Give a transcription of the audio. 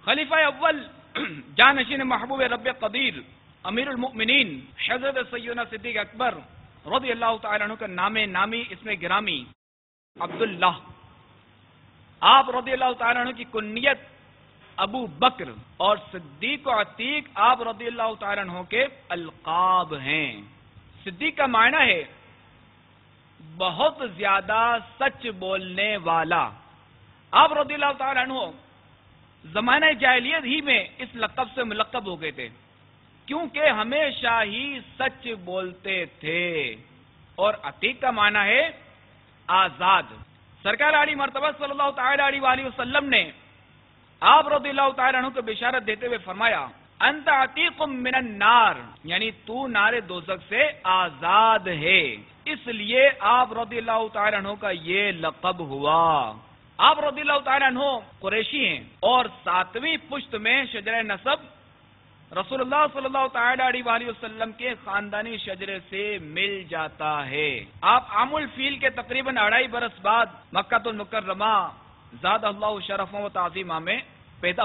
خلیفہ اول جانشین محبوب رب قدیر امیر المؤمنین حضرت سیدنا صدیق اکبر رضی اللہ تعالیٰ عنہ کا نام نامی اسم گرامی عبداللہ، آپ رضی اللہ تعالیٰ عنہ کی کنیت ابو بکر اور صدیق و عتیق آپ رضی اللہ تعالیٰ عنہ کے القاب ہیں۔ صدیق کا معنی ہے بہت زیادہ سچ بولنے والا۔ آپ رضی اللہ تعالیٰ عنہ زمانہ جاہلیت ہی میں اس لقب سے ملقب ہو گئے تھے، کیونکہ ہمیشہ ہی سچ بولتے تھے۔ اور عتیق کا معنی ہے آزاد۔ سرکار عالی مرتبہ صلی اللہ تعالی علیہ وآلہ وسلم نے آپ رضی اللہ تعالیٰ عنہ کو بشارت دیتے ہوئے فرمایا انت عتیق من النار، یعنی تو نار دوزخ سے آزاد ہے، اس لیے آپ رضی اللہ تعالیٰ عنہ کا یہ لقب ہوا۔ آپ رضی اللہ تعالیٰ عنہ قریشی ہیں اور 7ویں پشت میں شجرہ نسب رسول اللہ صلی اللہ تعالی علیہ وآلہ وسلم کے خاندانی شجرے سے مل جاتا ہے۔ آپ عام الفیل کے تقریباً 2.5 برس بعد مکہ المکرمہ زاد اللہ شرفوں و تعظیمہ میں پیدا